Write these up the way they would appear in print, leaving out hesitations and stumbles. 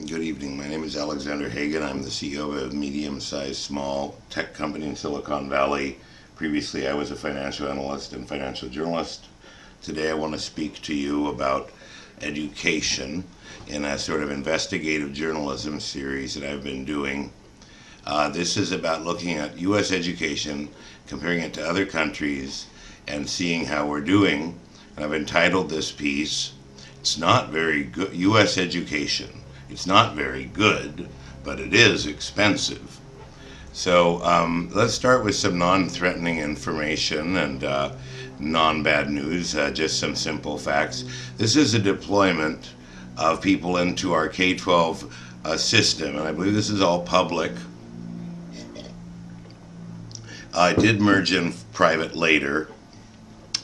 Good evening. My name is Alexander Hagan. I'm the CEO of a medium-sized small tech company in Silicon Valley. Previously, I was a financial analyst and financial journalist. Today, I want to speak to you about education in a sort of investigative journalism series that I've been doing. This is about looking at U.S. education, comparing it to other countries, and seeing how we're doing. And I've entitled this piece, "It's Not Very Good, U.S. Education. It's not very good, but it is expensive." So let's start with some non-threatening information and non-bad news, just some simple facts. This is a deployment of people into our K-12 system, and I believe this is all public. I did merge in private later,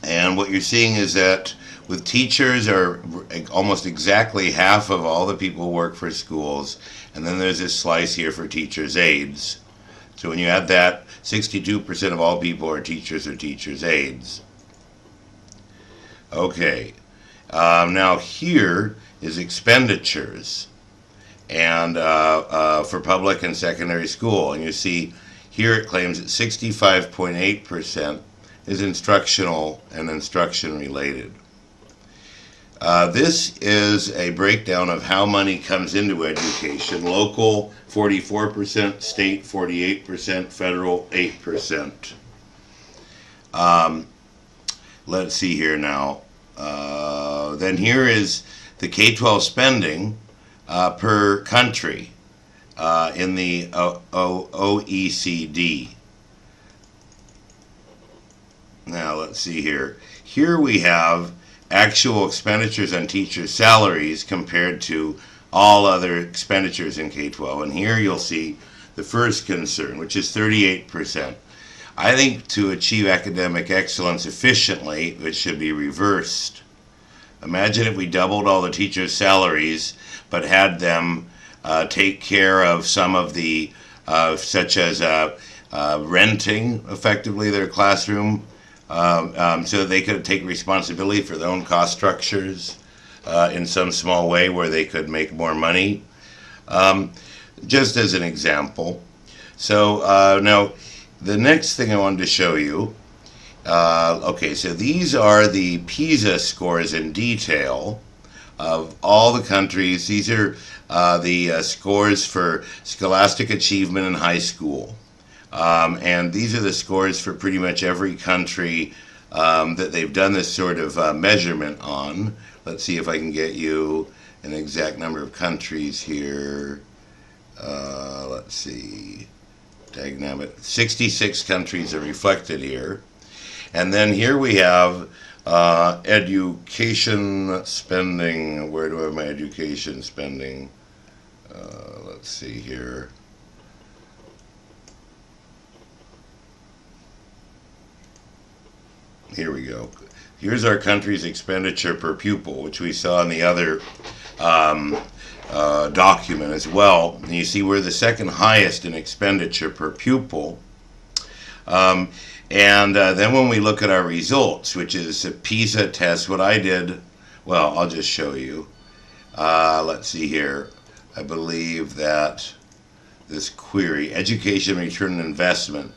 and what you're seeing is that with teachers are almost exactly half of all the people who work for schools, and then there's this slice here for teachers' aides. So when you add that, 62% of all people are teachers or teachers' aides. Okay, now here is expenditures and for public and secondary school, and you see here it claims that 65.8% is instructional and instruction related. This is a breakdown of how money comes into education. Local, 44%, state, 48%, federal, 8%. Let's see here now. Then here is the K-12 spending per country in the OECD. Now let's see here. Here we have actual expenditures on teachers' salaries compared to all other expenditures in K-12. And here you'll see the first concern, which is 38%. I think to achieve academic excellence efficiently, it should be reversed. Imagine if we doubled all the teachers' salaries, but had them take care of some of the, such as renting effectively their classroom, so that they could take responsibility for their own cost structures in some small way where they could make more money. Just as an example. So now the next thing I wanted to show you, okay, so these are the PISA scores in detail of all the countries. These are the scores for scholastic achievement in high school. And these are the scores for pretty much every country that they've done this sort of measurement on. Let's see if I can get you an exact number of countries here. Let's see. Dagnabbit. 66 countries are reflected here. And then here we have education spending. Where do I have my education spending? Let's see here. Here we go. Here's our country's expenditure per pupil, which we saw in the other document as well. And you see we're the second highest in expenditure per pupil. And then when we look at our results, which is a PISA test, what I did, well, I'll just show you. Let's see here. I believe that this query, education return on investment.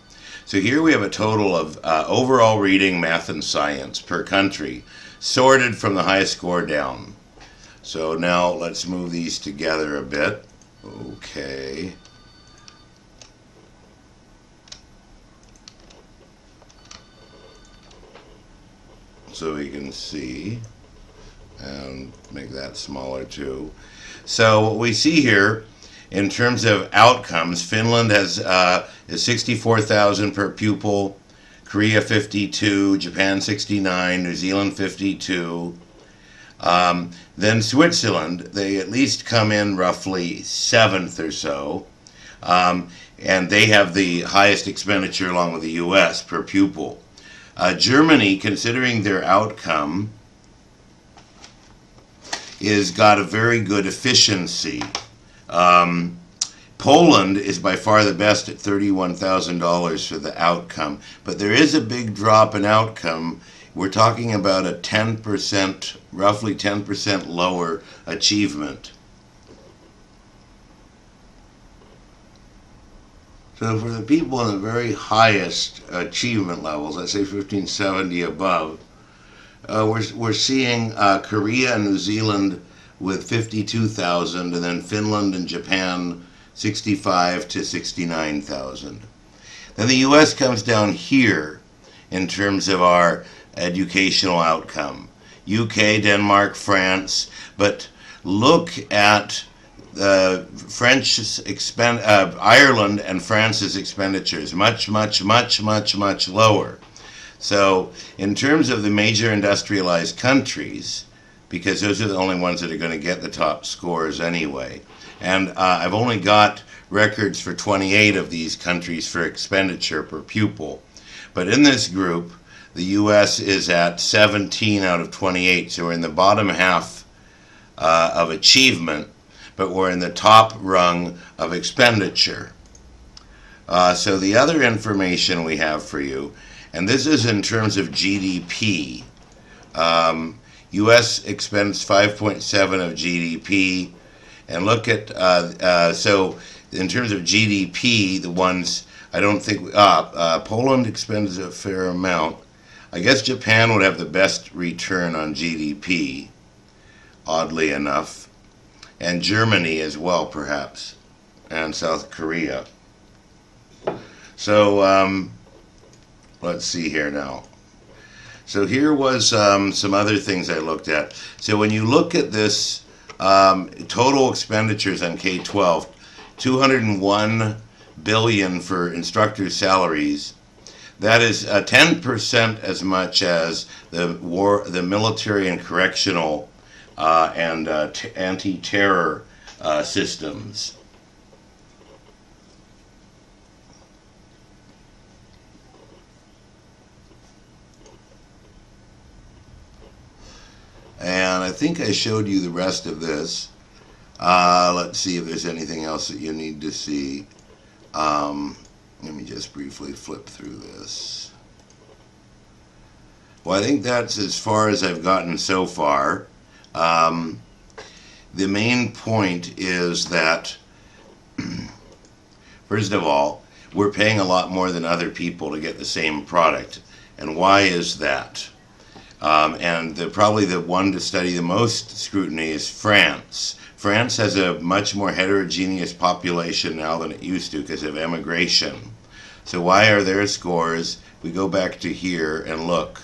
So here we have a total of overall reading, math, and science per country, sorted from the highest score down. So now let's move these together a bit. Okay. So we can see, and make that smaller too. So what we see here, in terms of outcomes, Finland has is 64,000 per pupil, Korea 52, Japan 69, New Zealand 52. Then Switzerland, they at least come in roughly 7th or so, and they have the highest expenditure along with the U.S. per pupil. Germany, considering their outcome, is got a very good efficiency. Poland is by far the best at $31,000 for the outcome, but there is a big drop in outcome. We're talking about a 10%, roughly 10% lower achievement. So for the people in the very highest achievement levels, let's say 1570 above, we're seeing Korea and New Zealand with 52,000, and then Finland and Japan 65 to 69,000. Then the U.S. comes down here in terms of our educational outcome. UK, Denmark, France, but look at Ireland and France's expenditures, much lower. So in terms of the major industrialized countries, because those are the only ones that are going to get the top scores anyway, and I've only got records for 28 of these countries for expenditure per pupil, but in this group, the U.S. is at 17 out of 28, so we're in the bottom half of achievement, but we're in the top rung of expenditure. So the other information we have for you, and this is in terms of GDP. U.S. expends 5.7 of GDP, and look at, so in terms of GDP, the ones, I don't think, Poland expends a fair amount. I guess Japan would have the best return on GDP, oddly enough, and Germany as well, perhaps, and South Korea. So let's see here now. So here was some other things I looked at. So when you look at this total expenditures on K-12, 201 billion for instructors' salaries. That is 10% as much as the military and correctional and anti-terror systems. And I think I showed you the rest of this. Let's see if there's anything else that you need to see. Let me just briefly flip through this. Well, I think that's as far as I've gotten so far. The main point is that, first of all, we're paying a lot more than other people to get the same product. And why is that? And probably the one to study the most scrutiny is France. France has a much more heterogeneous population now than it used to because of emigration. So why are their scores? We go back to here and look.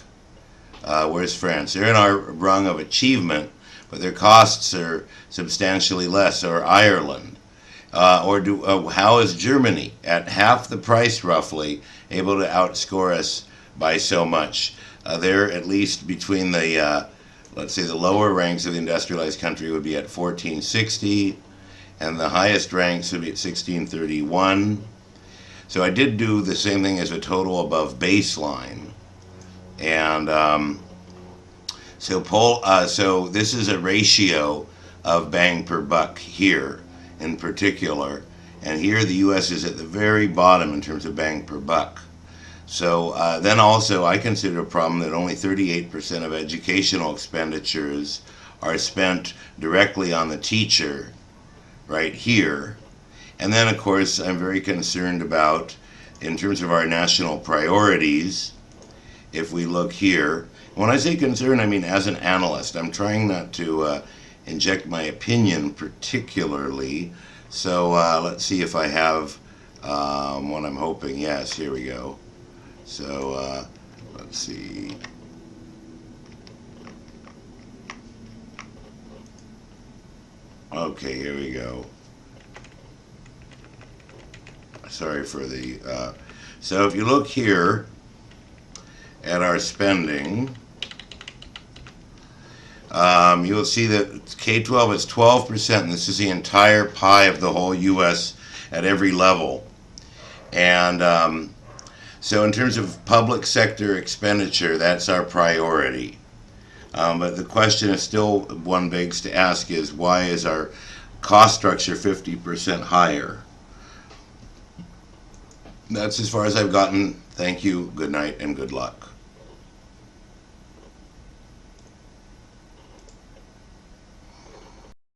Where's France? They're in our rung of achievement, but their costs are substantially less. Or Ireland. How is Germany, at half the price roughly, able to outscore us by so much? They're at least between the let's say the lower ranks of the industrialized country would be at 1460, and the highest ranks would be at 1631. So I did do the same thing as a total above baseline. And so this is a ratio of bang per buck here in particular. And here the U.S. is at the very bottom in terms of bang per buck. So then also I consider a problem that only 38% of educational expenditures are spent directly on the teacher right here. And then of course I'm very concerned about, in terms of our national priorities, if we look here, when I say concern I mean as an analyst. I'm trying not to inject my opinion particularly. So let's see if I have what I'm hoping. Yes, here we go. So let's see. Okay, here we go. Sorry for the so if you look here at our spending, you'll see that K-12 is 12%, and this is the entire pie of the whole U.S. at every level. And so in terms of public sector expenditure, that's our priority. But the question is still, one begs to ask, is why is our cost structure 50% higher? That's as far as I've gotten. Thank you, good night, and good luck.